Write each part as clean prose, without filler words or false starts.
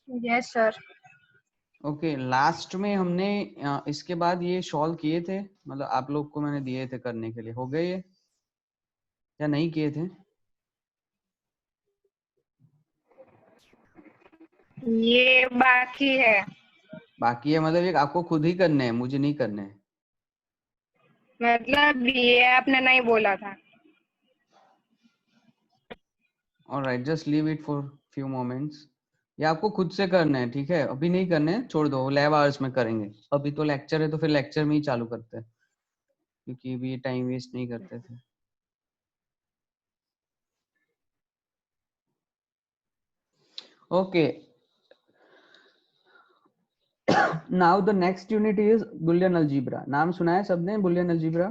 Yes sir. Okay, last में हमने इसके बाद ये सॉल्व किए थे, मतलब आप लोग को मैंने दिए थे करने के लिए, हो गए ये या नहीं किए थे? ये बाकी है। बाकी है मतलब ये आपको खुद ही करने हैं, मुझे नहीं करने हैं। मतलब ये आपने नहीं बोला था। Alright, just leave it for few moments. ये आपको खुद से करना है, ठीक है? अभी नहीं करने हैं, छोड़ दो, लैब आवर्स में करेंगे। अभी तो लेक्चर है तो फिर लेक्चर में ही चालू करते हैं, क्योंकि अभी टाइम वेस्ट नहीं करते थे। Okay, now the next unit is Boolean algebra. नाम सुना है सबने Boolean algebra?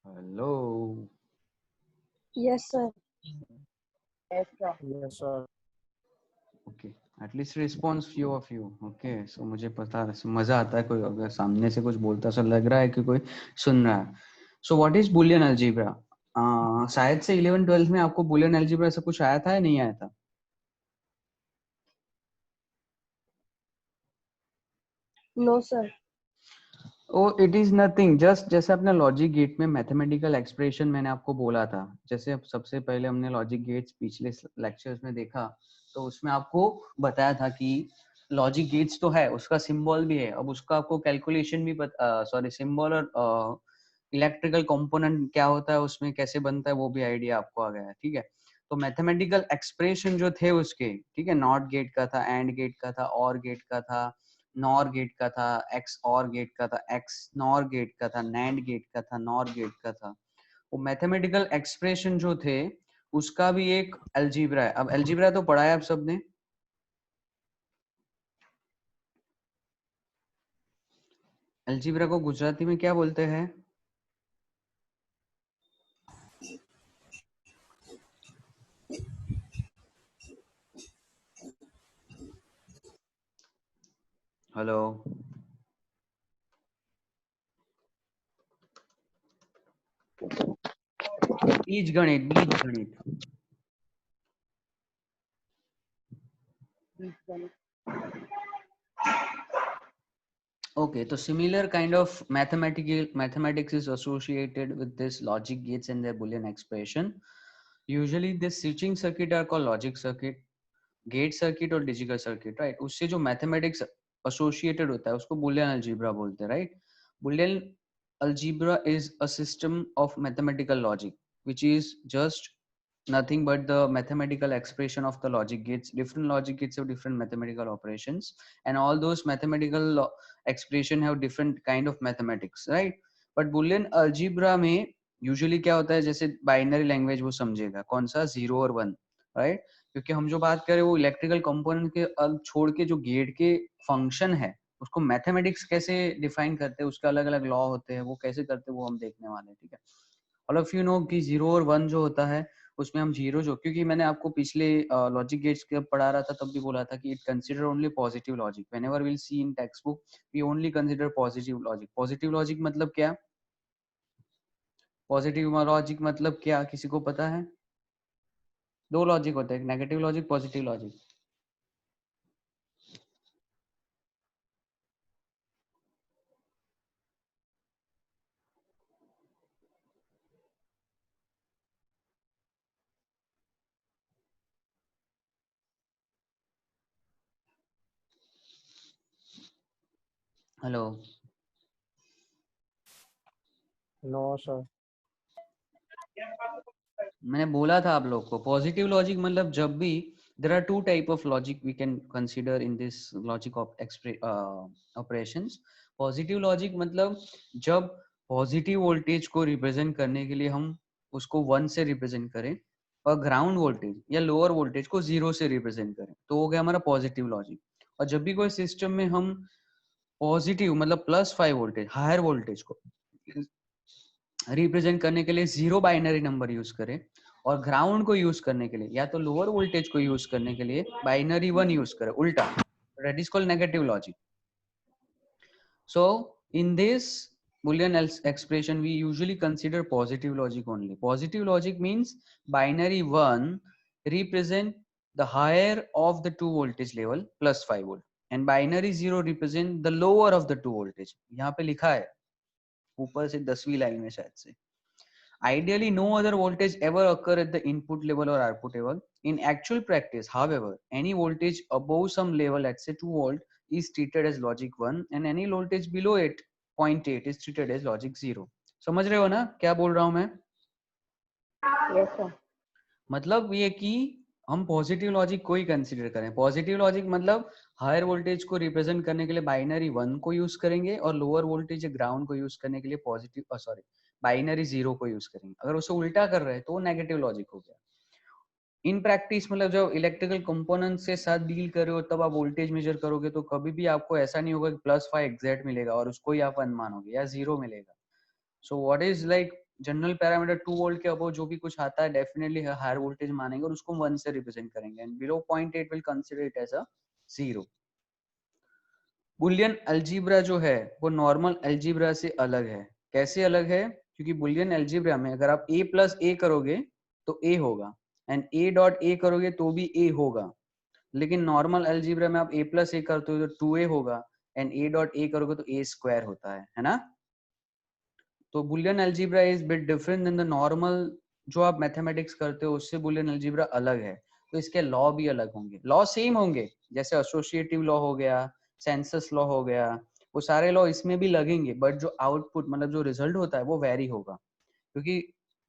Hello, yes sir. Yes, sir. Okay, at least response few of you. Okay, so मुझे पता, मजा आता है कोई अगर सामने से कुछ बोलता, सा लग रहा है कि कोई सुन रहा है। So what is Boolean algebra? शायद से 11th-12th में आपको बुलियन अलजीब्रा से कुछ आया था या नहीं आया था? No sir. Oh, it is nothing, just जैसे अपने लॉजिक गेट में मैथमेटिकल एक्सप्रेशन मैंने आपको बोला था, जैसे अब सबसे पहले हमने लॉजिक गेट्स पिछले लेक्चर्स में देखा, तो उसमें आपको बताया था कि लॉजिक गेट्स तो है, उसका सिंबल भी है, अब उसका आपको कैलकुलेशन भी सॉरी सिंबल और इलेक्ट्रिकल कंपोनेंट क्या होता है उसमें कैसे बनता है वो भी आइडिया आपको आ गया है, ठीक है? तो मैथमेटिकल एक्सप्रेशन जो थे उसके, ठीक है, नॉट गेट का था, एंड गेट का था, और गेट का था, नॉर गेट का था, एक्स और गेट का था, एक्स नॉर गेट का था, नैंड गेट का था, नॉर गेट का था। वो मैथमेटिकल एक्सप्रेशन जो थे उसका भी एक अलजीब्रा है। अब अलजीब्रा तो पढ़ा है आप सबने, अलजीब्रा को गुजराती में क्या बोलते हैं? हेलो, बीज गणित, बीज गणित। Okay, so similar kind of mathematics is associated with this logic gates and their Boolean expression. Usually this switching circuit are called logic circuit, gate circuit और digital circuit, right? उससे जो mathematics associated होता है उसको Boolean algebra बोलते हैं, right? Boolean algebra is a system of mathematical logic which is just nothing but the mathematical expression of the logic gates. Different logic gates have different mathematical operations, and all those mathematical expression have different kind of mathematics, right? But Boolean algebra में usually क्या होता है, जैसे binary language वो समझेगा, कौन सा 0 और 1, राइट? क्योंकि हम जो बात करें वो इलेक्ट्रिकल कंपोनेंट के अब छोड़ के जो गेट के फंक्शन है उसको मैथमेटिक्स कैसे डिफाइन करते हैं, उसके अलग अलग लॉ होते हैं, वो कैसे करते हैं वो हम देखने वाले हैं, ठीक है? ऑल ऑफ यू नो कि 0 और 1 जो होता है उसमें हम जीरो जो, क्योंकि मैंने आपको पिछले लॉजिक गेट्स के पढ़ा रहा था तब भी बोला था कि it consider only positive logic, whenever will see in text book we only consider positive logic. Positive logic मतलब क्या? पॉजिटिव लॉजिक मतलब क्या, किसी को पता है? दो लॉजिक होते हैं, negative logic, positive logic. Hello, No, sir. मैंने बोला था आप लोग को पॉजिटिव लॉजिक मतलब जब भी there are two type of logic we can consider in this logic of operations. Positive logic मतलब जब पॉजिटिव वोल्टेज को रिप्रेजेंट करने के लिए हम उसको 1 से रिप्रेजेंट करें और ग्राउंड वोल्टेज या लोअर वोल्टेज को 0 से रिप्रेजेंट करें तो हो गया हमारा पॉजिटिव लॉजिक। और जब भी कोई सिस्टम में हम पॉजिटिव मतलब +5 वोल्टेज हायर वोल्टेज को रिप्रेजेंट करने के लिए 0 बाइनरी नंबर यूज करें और ग्राउंड को यूज करने के लिए या तो लोअर वोल्टेज को यूज करने के लिए बाइनरी 1 यूज करें, उल्टा, that is called negative logic. So in this Boolean expression we usually consider positive logic only. Positive logic means binary 1 represent the higher of the 2 voltage level plus 5 volt and binary 0 represent the lower of the 2 voltage. यहाँ पे लिखा है ऊपर से 10वीं line में शायद से. Ideally, no other voltage ever occur at the input level or output level. In actual practice, however, any voltage above some level, let's say 2 volt, is treated as logic 1 and any voltage below it, 0.8 is treated as logic 0. समझ रहे हो ना क्या बोल रहा हूं मैं? Yes, sir. मतलब ये कि हम पॉजिटिव लॉजिक को ही कंसीडर करें. पॉजिटिव लॉजिक मतलब हायर वोल्टेज को रिप्रेजेंट करने के लिए बाइनरी 1 को यूज करेंगे और लोअर वोल्टेज ग्राउंड को यूज करने के लिए पॉजिटिव सॉरी बाइनरी 0 को यूज करेंगे. अगर उसे उल्टा कर रहे हैं तो नेगेटिव लॉजिक हो गया. इन प्रैक्टिस मतलब जब इलेक्ट्रिकल कंपोनेंट्स के साथ डील कर रहे हो तब आप वोल्टेज मेजर करोगे तो कभी भी आपको ऐसा नहीं होगा कि +5 एग्जैक्ट मिलेगा और उसको ही आप 1 मानोगे या 0 मिलेगा. सो what is like general parameter 2 volt के अबव जो भी कुछ आता है डेफिनेटली हायर वोल्टेज मानेंगे और उसको 1 से रिप्रेजेंट करेंगे and below 0.8 will consider it as a 0. Boolean algebra जो है वो नॉर्मल अलजेब्रा से अलग है. कैसे अलग है? क्योंकि बुलियन अलजेब्रा में अगर आप a प्लस a करोगे तो a होगा एंड a डॉट a करोगे तो भी a होगा. लेकिन नॉर्मल अलजेब्रा में आप a प्लस a करते हो तो 2a होगा एंड a डॉट a करोगे तो a स्क्वायर होता है ना. तो Boolean algebra is bit different than the normal जो आप मैथमेटिक्स करते हो उससे बुलियन अलजेब्रा अलग है. तो इसके लॉ भी अलग होंगे. लॉ सेम होंगे जैसे एसोसिएटिव लॉ हो गया, सेंसस लॉ हो गया, वो सारे लॉ इसमें भी लगेंगे बट जो आउटपुट मतलब जो रिजल्ट होता है वो वेरी होगा क्योंकि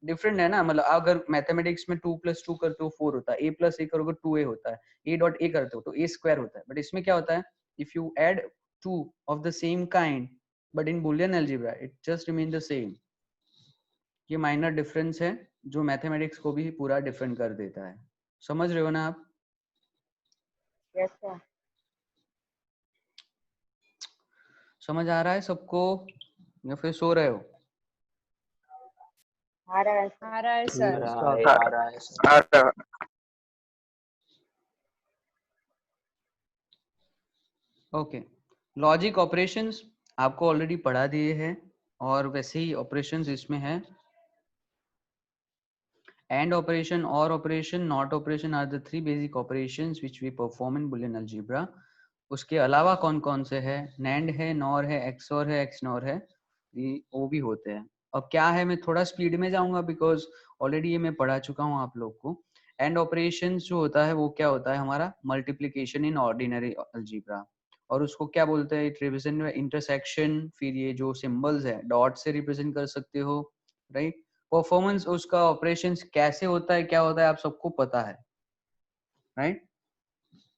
डिफरेंट है ना. मतलब अगर मैथमेटिक्स में 2 + 2 करते हो 4 होता है, a + a करोगे 2a होता है, a डॉट a करते हो तो a स्क्वायर होता है. बट इसमें क्या होता है if you add 2 of the same kind but in Boolean algebra it just remain the same. ये माइनर डिफरेंस है जो मैथमेटिक्स को भी पूरा डिफरेंट कर देता है. समझ रहे हो ना आप? Yes, sir. समझ आ रहा है सबको या फिर सो रहे हो? आ रहा है, sir. आ रहा है सर. आ रहा है हाँ, ओके. लॉजिक ऑपरेशंस आपको ऑलरेडी पढ़ा दिए हैं और वैसे ही ऑपरेशंस इसमें है. AND operation, OR operation, NOT operation are the 3 basic operations which we perform in Boolean algebra. उसके अलावा कौन कौन से है? NAND है, NOR है, XOR है, XNOR है, वो भी होते हैं. अब क्या है मैं थोड़ा स्पीड में जाऊंगा बिकॉज ऑलरेडी ये मैं पढ़ा चुका हूँ आप लोग को. एंड ऑपरेशंस जो होता है वो क्या होता है हमारा मल्टीप्लिकेशन इन ऑर्डिनरी अलजेब्रा और उसको क्या बोलते हैं इट रिप्रेजेंट इंटरसेक्शन. फिर ये जो सिंबल्स है डॉट से रिप्रेजेंट कर सकते हो राइट. परफॉर्मेंस उसका ऑपरेशंस कैसे होता है क्या होता है आप सबको पता है राइट.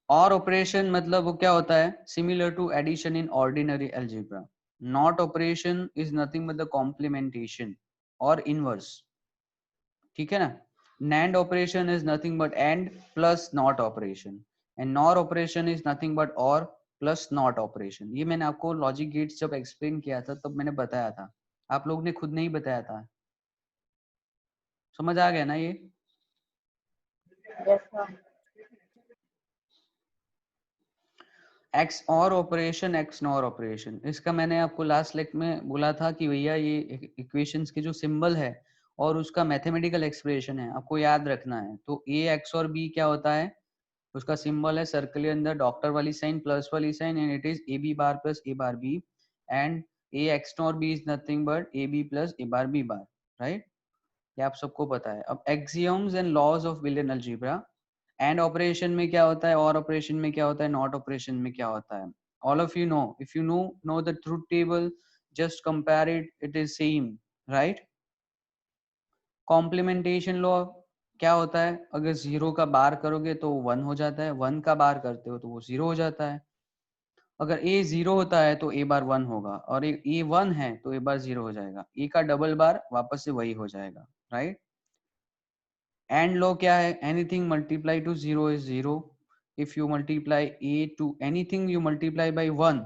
और ऑपरेशन मतलब वो क्या होता है similar to addition in ordinary algebra. Not operation is nothing but the complementation और इनवर्स. ठीक है ना. NAND operation is nothing but AND plus NOT operation and NOR operation is nothing but OR plus NOT operation. ये मैंने आपको logic gates जब explain किया था तब मैंने बताया था. आप लोग ने खुद नहीं बताया था. समझ आ गया ना ये? Yes, sir. एक्स और ऑपरेशन एक्स नॉर ऑपरेशन इसका मैंने आपको लास्ट लेक्चर में बोला था कि भैया ये इक्वेशंस के जो सिंबल है और उसका मैथमेटिकल एक्सप्रेशन है आपको याद रखना है. तो ए एक्स और बी क्या होता है उसका सिंबल है सर्कल के अंदर डॉक्टर वाली साइन प्लस वाली sign and it is A B bar plus A bar B and A XNOR B is nothing but A B plus A bar B bar right. ये आप सबको पता है. अब axioms and laws of Boolean algebra. And operation में क्या होता है और ऑपरेशन में क्या होता है नॉट ऑपरेशन में क्या होता है. All of you know if you know the truth table just compare it is same right. Complementation law क्या होता है अगर 0 का बार करोगे तो 1 हो जाता है, 1 का बार करते हो तो वो 0 हो जाता है. अगर a 0 होता है तो a बार 1 होगा और a 1 है तो a बार 0 हो जाएगा. a का डबल बार वापस से वही हो जाएगा राइट. एंड लॉ क्या है anything multiply to 0 is 0. If you multiply a to anything you multiply by 1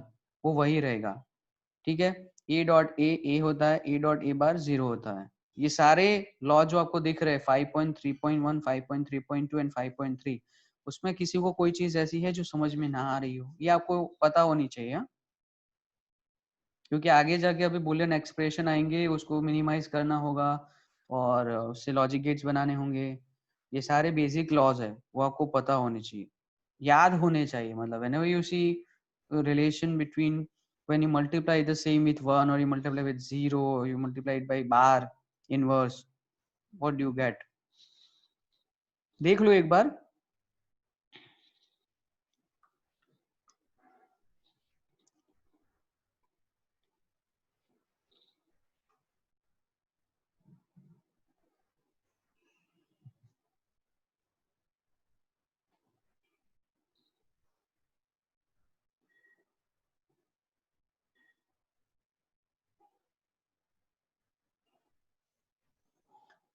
वो वही रहेगा. ठीक है. a डॉट a होता है, a डॉट a बार 0 होता है. ये सारे लॉ जो आपको दिख रहे हैं 5.3.1 5.3.2 एंड 5.3 उसमें किसी को कोई चीज ऐसी है जो समझ में ना आ रही हो ये आपको पता होनी चाहिए हा? क्योंकि आगे जाके अभी बुलियन एक्सप्रेशन आएंगे उसको मिनिमाइज करना होगा और उससे लॉजिक गेट्स बनाने होंगे. ये सारे बेसिक लॉज है, वो आपको पता होने चाहिए, याद होने चाहिए. मतलब whenever you see a relation between when you multiply the same with 1 or you multiply with 0 or you multiply it by bar inverse, what do you get? देख लो एक बार.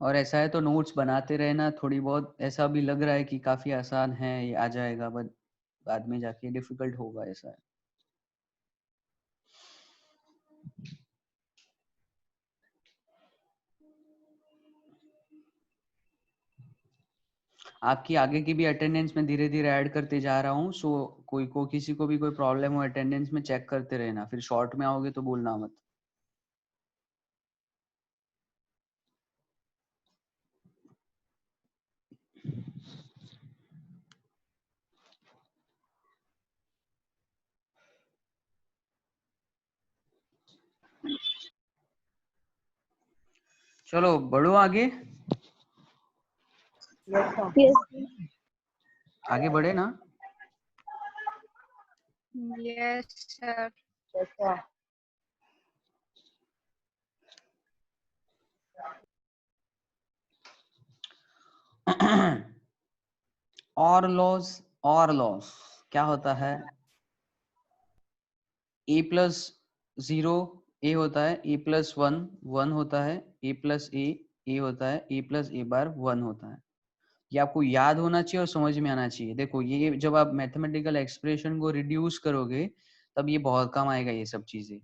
और ऐसा है तो नोट्स बनाते रहना. थोड़ी बहुत ऐसा भी लग रहा है कि काफी आसान है, ये आ जाएगा, बट बाद में जाके डिफिकल्ट होगा, ऐसा है. आपकी आगे की भी अटेंडेंस में धीरे धीरे ऐड करते जा रहा हूँ. सो किसी को भी कोई प्रॉब्लम हो अटेंडेंस में, चेक करते रहना. फिर शॉर्ट में आओगे तो बोलना मत. चलो बढ़ो आगे. Yes, sir. Yes. आगे बढ़े ना. Yes, sir. Yes, sir. और लॉस क्या होता है? a प्लस 0 a होता है, a प्लस 1 1 होता है, a प्लस a होता है, a प्लस a बार 1 होता है. ये आपको याद होना चाहिए और समझ में आना चाहिए. देखो ये जब आप मैथमेटिकल एक्सप्रेशन को रिड्यूस करोगे तब ये बहुत काम आएगा ये सब चीजें.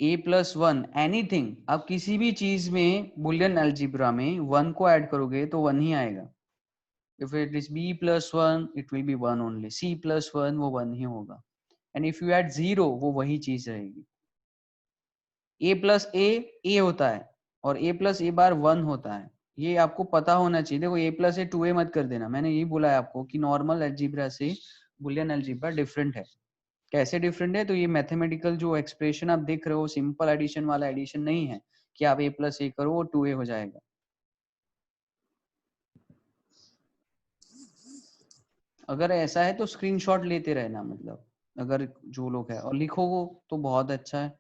a प्लस 1 एनीथिंग, आप किसी भी चीज में बुलियन अलजेब्रा में 1 को ऐड करोगे तो 1 ही आएगा. If it is b plus 1, it will be 1 only. c plus 1 वो 1 ही होगा. And if you add 0, वो वही चीज रहेगी. a plus a होता है और a plus a बार 1 होता है. ये आपको पता होना चाहिए. देखो a plus a 2a मत कर देना. मैंने यही बोला है आपको कि नॉर्मल अलजेब्रा से बुलियन अलजेब्रा डिफरेंट है. कैसे डिफरेंट है? तो ये मैथमेटिकल जो एक्सप्रेशन आप देख रहे हो सिंपल एडिशन वाला एडिशन नहीं है कि आप a plus a करो वो 2a हो जाएगा. अगर ऐसा है तो स्क्रीनशॉट लेते रहना. मतलब अगर जो लोग है और लिखो तो बहुत अच्छा है.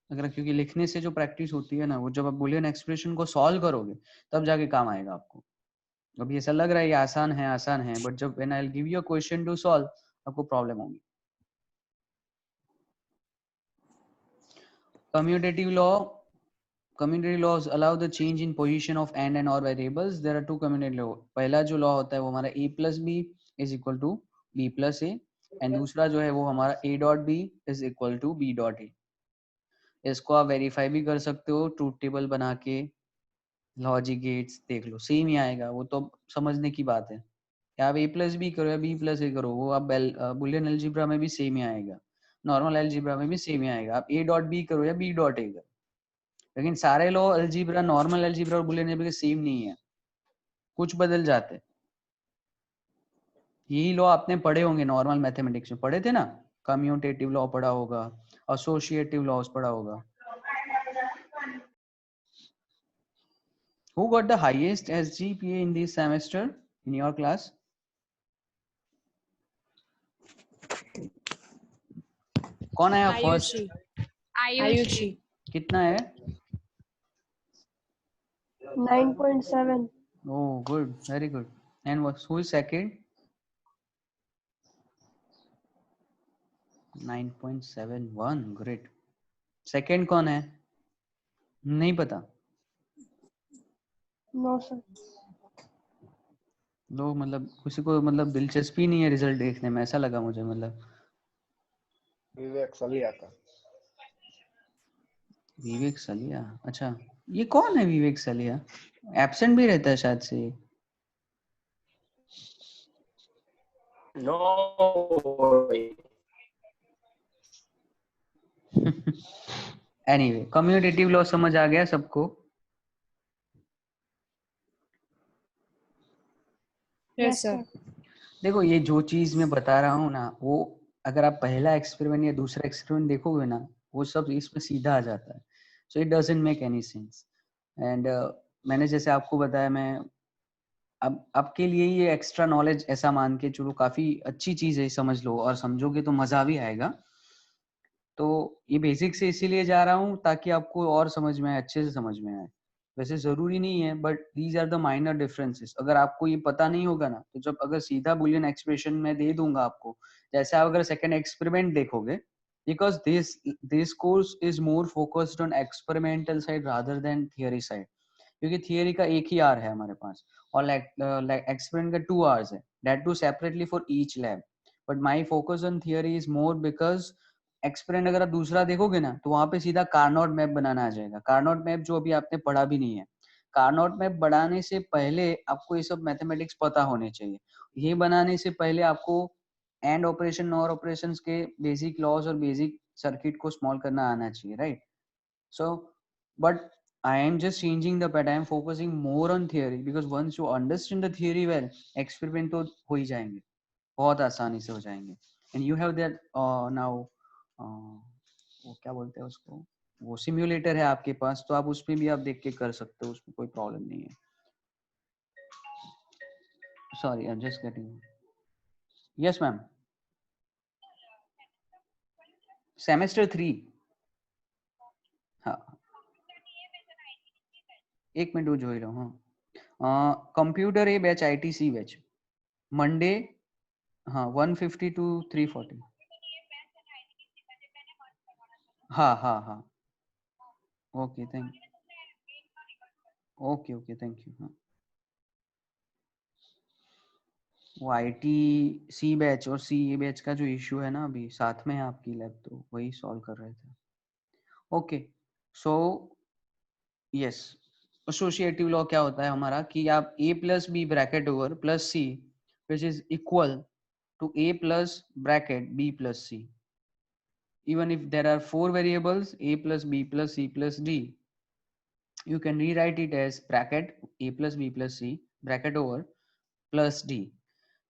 अगर क्योंकि लिखने से जो प्रैक्टिस होती है ना, वो जब आप बुलियन एक्सप्रेशन को सॉल्व करोगे तब जाके काम आएगा आपको. अभी ऐसा लग रहा है ये आसान है, बट जब when I will give you a question to solve आपको प्रॉब्लम होगी. Commutative laws allow the change in position of and और variables. There are two commutative law. पहला जो लॉ होता है वो हमारा a plus B is equal to b plus A. And दूसरा जो है वो हमारा a dot b is equal to b dot A. इसको आप वेरीफाई भी कर सकते हो ट्रूथ टेबल बना के. लॉजिक गेट्स देख लो, सेम ही आएगा. वो तो समझने की बात है. या आप a प्लस बी करो या b प्लस ए करो, वो आप बुलियन अलजेब्रा में भी सेम ही आएगा, नॉर्मल अलजेब्रा में भी सेम ही आएगा. आप a डॉट b करो या b डॉट ए करो. लेकिन सारे लॉ अलजेब्रा, नॉर्मल अलजेब्रा और बुलियन अलजेब्रा के सेम नहीं है, कुछ बदल जाते हैं. यही लॉ आपने पढ़े होंगे नॉर्मल मैथमेटिक्स में, पढ़े थे ना. कम्यूटेटिव लॉ पढ़ा होगा, एसोसिएटिव लॉज पढ़ा होगा. Who got the highest SGPA in this semester in your class? कौन आया फर्स्ट? Ayushi. कितना है? 9.7. Oh, good, very good. And who is second? 9.71. Great. Second कौन है? नहीं पता. No, sir. लोग मतलब किसी को मतलब दिलचस्पी नहीं है रिजल्ट देखने में, ऐसा लगा मुझे. मतलब विवेक सलिया का. विवेक सलिया, अच्छा ये कौन है विवेक सलिया? एब्सेंट भी रहता है शायद से. No. एनीवे, कम्यूटेटिव लॉ समझ आ गया सबको? Yes, sir. देखो ये जो चीज मैं बता रहा हूँ ना, वो अगर आप पहला एक्सपेरिमेंट या दूसरा एक्सपेरिमेंट देखोगे ना, वो सब इसमें सीधा आ जाता है. So it doesn't make any sense. And मैंने जैसे आपको बताया, मैं अब आपके लिए ये एक्स्ट्रा नॉलेज ऐसा मान के चलो, काफी अच्छी चीज है, समझ लो, और समझोगे तो मजा भी आएगा. तो ये बेसिक से इसीलिए जा रहा हूँ ताकि आपको और समझ में आए, अच्छे से समझ में आए. वैसे जरूरी नहीं है, but these are the minor differences. अगर आपको ये पता नहीं होगा ना, तो जब अगर सीधा बुलियन एक्सप्रेशन में दे दूंगा आपको, जैसे आप अगर सेकंड एक्सपेरिमेंट देखोगे, because this course is more focused on experimental side rather than theory side. क्योंकि थियरी का एक ही आर है हमारे पास, और एक्सपेरिमेंट का 2 आवर्स है, that too separately for each lab. But my focus on theory is more because experiment अगर आप दूसरा देखोगे ना, तो वहां पे सीधा कार्नोट मैप बनाना आ जाएगा. कार्नोट मैप जो अभी आपने पढ़ा भी नहीं है. कार्नोट मैप बनाने से पहले आपको ये सब मैथमेटिक्स पता होने चाहिए. ये बनाने से पहले आपको एंड ऑपरेशन, नॉर ऑपरेशन के बेसिक लॉज और बेसिक सर्किट को स्मॉल करना आना चाहिए, right? So, but I am just changing the paradigm, focusing more on theory, because once you understand the theory well, experiment तो हो ही जाएंगे, बहुत आसानी से हो जाएंगे. And you have that now, वो क्या बोलते हैं उसको, वो सिम्युलेटर है आपके पास, तो आप उसमें भी आप देख के कर सकते हो, उसमें कोई प्रॉब्लम नहीं है. Sorry, I'm just getting. Yes, ma'am. Semester 3. हाँ, एक मिनट वो જોઈ લો. हाँ, कंप्यूटर ए बैच, आईटीसी बैच, मंडे. हाँ, 150 to 340. हाँ हाँ हाँ. Okay, thank. Okay okay, thank you. हाँ, वो आईटी सी बैच और सी ए बैच का जो इश्यू है ना, अभी साथ में है आपकी लैब, तो वही सॉल्व कर रहे थे. Okay, so yes, associative law क्या होता है हमारा, कि आप a plus b bracket over plus c which is equal to a plus bracket b plus c. Even if there are 4 variables a plus b plus c plus d, you can rewrite it as bracket a plus b plus c bracket over plus d.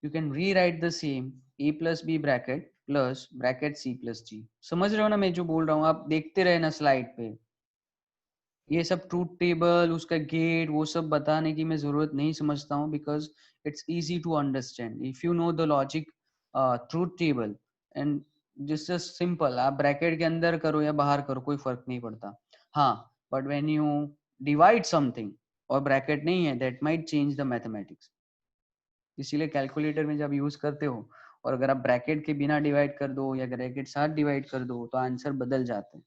You can rewrite the same a plus b bracket plus bracket c plus d. समझ रहे हो ना मैं जो बोल रहा हूँ? आप देखते रहे ना स्लाइड पे. ये सब ट्रूथ टेबल, उसका गेट, वो सब बताने की मैं जरूरत नहीं समझता हूँ, because it's easy to understand if you know the logic truth table. And just simple, आप ब्रैकेट के अंदर करो या बाहर करो, कोई फर्क नहीं पड़ता. हाँ, but when you divide something और ब्रैकेट नहीं है, that might change the mathematics. इसीलिए कैलकुलेटर में जब यूज करते हो, और अगर आप ब्रैकेट के बिना डिवाइड कर दो या ब्रैकेट साथ डिवाइड कर दो, तो आंसर बदल जाते हैं.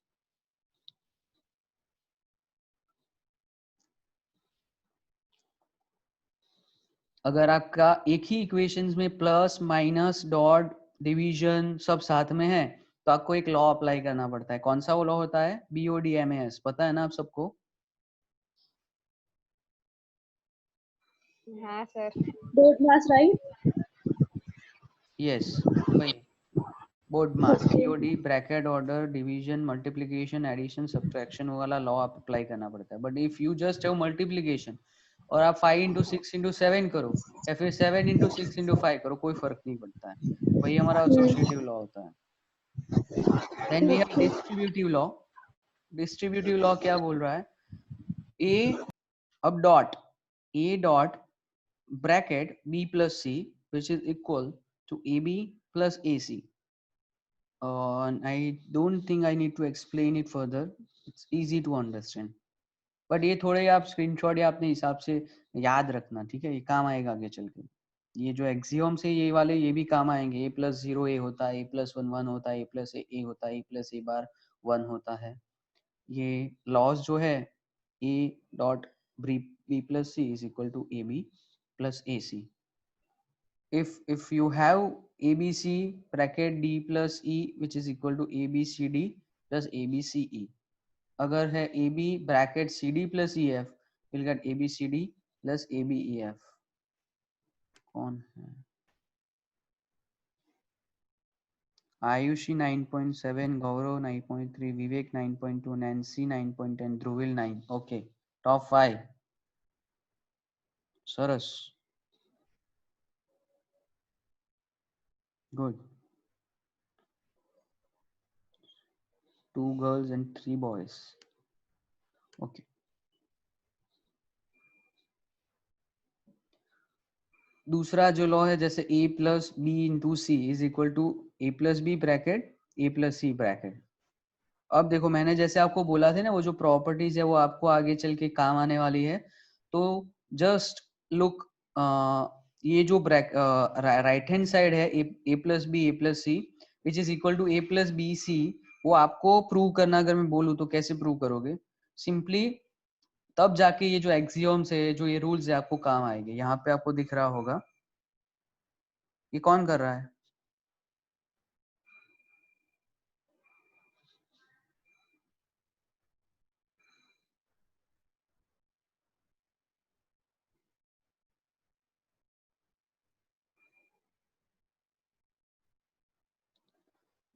अगर आपका एक ही इक्वेशंस में प्लस माइनस डॉट डिवीजन सब साथ में है, तो आपको एक लॉ अप्लाई करना पड़ता है. कौन सा वो लॉ होता है? BODMAS. पता है ना आप सबको? हाँ sir. Board mass, right? Yes, वही board mass. Okay. BOD bracket order division multiplication addition subtraction वाला लॉ आप अप्लाई करना पड़ता है. But if you just have multiplication और आप 5 into 6 into 7 करो, या फिर 7 into 6 into 5 करो, कोई फर्क नहीं पड़ता है. वही हमारा एसोसिएटिव लॉ होता है. Then we have distributive law. Distributive law क्या बोल रहा है? ए, अब dot a dot bracket b plus c which is equal to A B plus a c. I don't think I need to explain it further, it's easy to understand. But ये थोड़े आप screenshot या अपने हिसाब से याद रखना, ठीक है? ये काम आएगा आगे चल के. ये जो एक्सियोम से ये वाले, ये भी काम आएंगे. ए प्लस 0 ए होता है, ए प्लस 1 1 होता है, ए प्लस ए होता है, ए प्लस ए बार 1 होता है. ये लॉज जो है, a dot b plus c is equal to ab plus ac. if you have abc bracket d plus e which is equal to abcd plus abce. अगर है ab bracket cd plus ef, we'll get abcd plus abef. कौन है? आयुषी 9.7, गौरव 9.3, विवेक 9.2, Nancy 9.10, Dhruvil 9. Okay, top 5. Saras. Good. 2 girls and 3 boys. Okay. दूसरा जो law है जैसे a plus b into c is equal to a plus b bracket a plus c bracket. अब देखो मैंने जैसे आपको बोला था ना वो जो प्रॉपर्टीज है वो आपको आगे चल के काम आने वाली है. तो जस्ट लुक, ये जो राइट हैंड साइड है a plus B A plus c which is equal to a plus B c, वो आपको प्रूव करना अगर मैं बोलूँ तो कैसे प्रूव करोगे? सिंपली तब जाके ये जो एक्सियोम्स है, जो ये रूल्स है आपको काम आएंगे. यहाँ पे आपको दिख रहा होगा, ये कौन कर रहा है?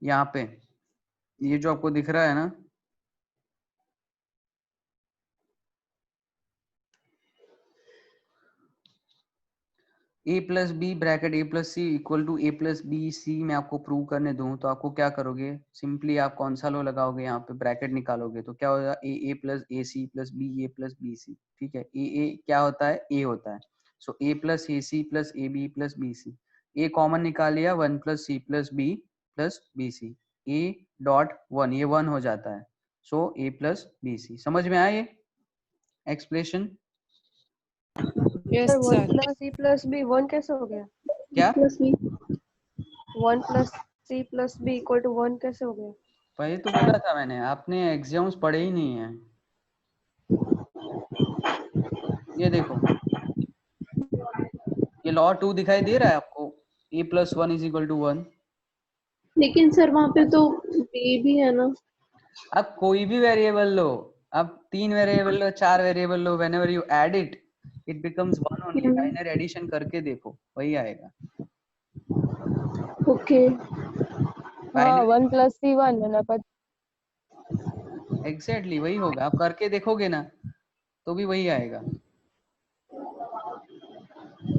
यहाँ पे ये जो आपको दिख रहा है ना, a plus b bracket a plus c equal to a plus B c मैं आपको प्रूव करने दूं तो आपको क्या करोगे? सिंपली आप कौन सा लो लगाओगे? यहाँ पे ब्रैकेट निकालोगे तो क्या होगा? a plus a C plus B A plus B c. ठीक है, ए क्या होता है? a होता है. So a plus a C plus A B plus B c. a common निकाल लिया, 1 plus c plus b plus B c. a dot 1 ये 1 हो जाता है. So a plus B c. समझ में आया ये explanation? Yes, sir. 1 plus C plus B 1 कैसे हो गया? क्या plus B 1 plus C plus B equal to 1 कैसे हो गया? पहले तो बोला था मैंने, आपने एग्जाम्स पढ़े ही नहीं है. ये देखो, ये लॉ 2 दिखाई दे रहा है आपको? a plus 1 is equal to 1. लेकिन सर वहाँ पे तो बी भी है ना. आप कोई भी वेरिएबल लो, आप 3 वेरिएबल लो, 4 वेरिएबल लो, whenever you add it it becomes 1 only. Binary addition करके देखो, वही आएगा. ओके. हाँ, बाइनरी 1 plus C 1 है ना, पर एग्जैक्टली वही होगा. आप करके देखोगे ना तो भी वही आएगा.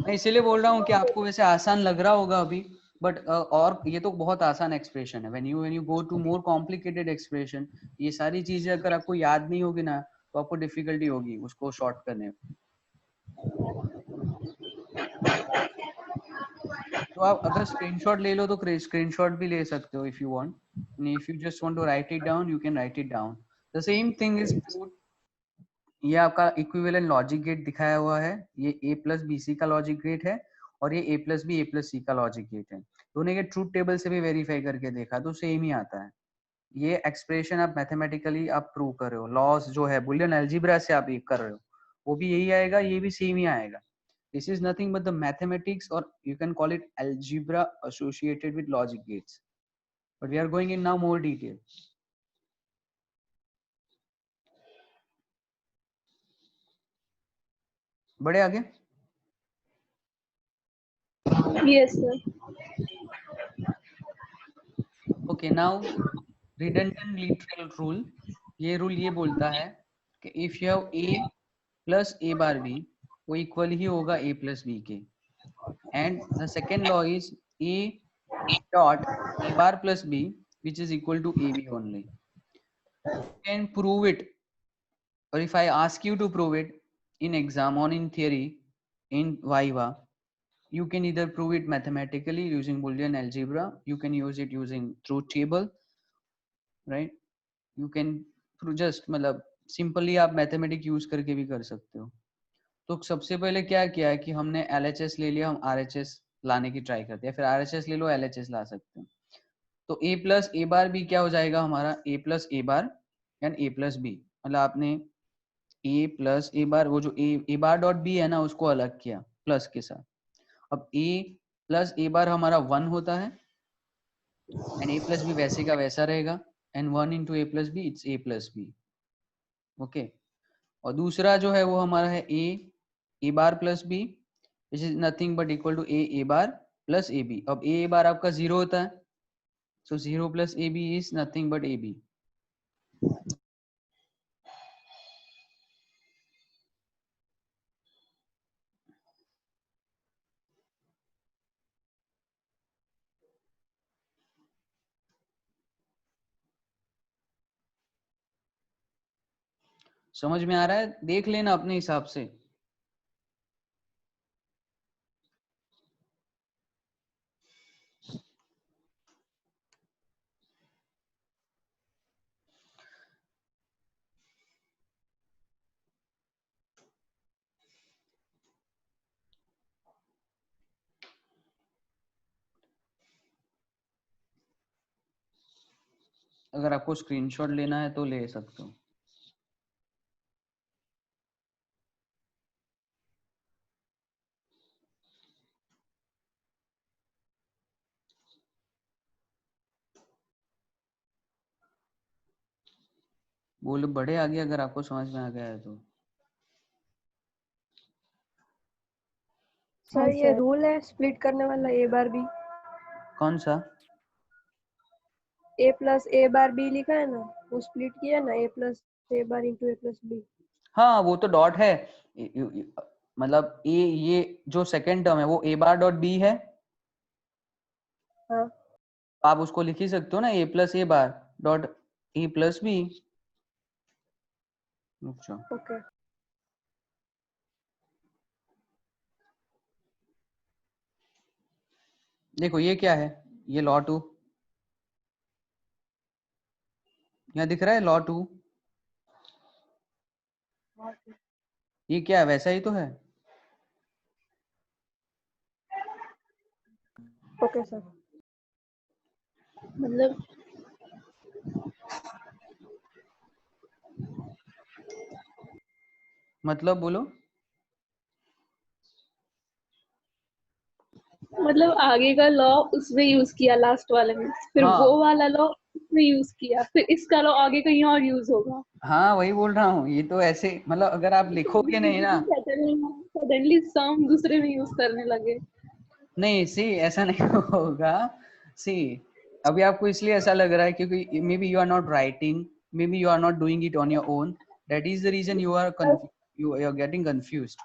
मैं इसीलिए बोल रहा हूँ कि आपको वैसे आसान लग रहा होगा अभी, बट और ये तो बहुत आसान एक्सप्रेशन है. When you go to more complicated expression, ये सारी चीजें अगर आपको याद नहीं होगी ना तो आपको डिफिकल्टी होगी उसको शॉर्ट करने में. तो आप अगर स्क्रीनशॉट ले लो तो स्क्रीनशॉट भी ले सकते हो if you want. If you just want to write it down you can write it down. The same thing is true. ये आपका इक्विवेलेंट लॉजिक गेट दिखाया हुआ है. ये a प्लस बी सी का लॉजिक गेट है और ये a plus B A plus C का लॉजिक गेट है. दोनों के ट्रूथ टेबल से भी वेरीफाई करके देखा तो सेम ही आता है. ये एक्सप्रेशन आप मैथमेटिकली आप प्रूव कर रहे हो. लॉस जो है बुलियन अलजेब्रा से आप ये कर रहे हो, वो भी यही आएगा, ये भी सेम ही आएगा. This is nothing but the mathematics, और you can call it algebra associated with logic gates. But we are going in now more detail. बड़े आगे. Yes sir. Okay, now redundant literal rule. ये rule ये बोलता है कि if you have a plus a bar b, वो equal ही होगा a प्लस b के. And the second law is a dot a bar plus b which is equal to ab only. You can prove it, or if I ask you to prove it in exam or in theory in viva, you can either prove it mathematically using Boolean algebra, you can use it using truth table, right? You can just मतलब simply आप mathematic use करके भी कर सकते हो. तो सबसे पहले क्या किया है कि हमने LHS ले लिया, हम RHS लाने की ट्राई करते हैं. फिर RHS ले लो, LHS ला सकते हैं. तो a plus A bar B क्या हो जाएगा हमारा? a plus A bar and a plus B. मतलब आपने a प्लस ए बार, वो जो ए बार डॉट बी है ना उसको अलग किया प्लस के साथ. अब a प्लस ए बार हमारा 1 होता है एंड a प्लस बी वैसे का वैसा रहेगा. And 1 into A plus B it's a plus B. Okay. और दूसरा जो है वो हमारा है A bar plus B which is nothing but equal to A bar plus A B. अब ए बार आपका 0 होता है, so 0 plus A B is nothing but A B. समझ में आ रहा है? देख लेना अपने हिसाब से। अगर आपको स्क्रीनशॉट लेना है तो ले सकते हो। बोलो बड़े आगे, अगर आपको समझ में आ गया है तो। सर ये रूल है स्प्लिट करने वाला ए बार बी, कौन सा? ए प्लस ए बार बी लिखा है ना, वो स्प्लिट किया ना, A plus A bar into A plus B. हाँ वो तो डॉट है, मतलब ए, ये जो सेकंड टर्म है वो ए बार डॉट बी है। हाँ आप उसको लिख ही सकते हो ना, A plus A bar dot A plus B. अच्छा ओके। देखो ये क्या है, ये लॉ 2 यहाँ दिख रहा है, लॉ 2। ये क्या है, वैसा ही तो है। Okay sir. मतलब मतलब बोलो। मतलब आगे का लॉ उसमें यूज किया लास्ट वाले में, फिर हाँ वो वाला लॉ उसमें यूज किया, फिर इसका लॉ आगे कहीं और यूज होगा। हाँ वही बोल रहा हूँ, ये तो ऐसे मतलब अगर आप लिखोगे नहीं ना। सडनली सम दूसरे में यूज करने लगे। नहीं सी, ऐसा नहीं होगा। सी, अभी आपको इसलिए ऐसा लग रहा है क्योंकि maybe you are not writing, maybe you are not doing it on your own, that is the reason you are getting confused.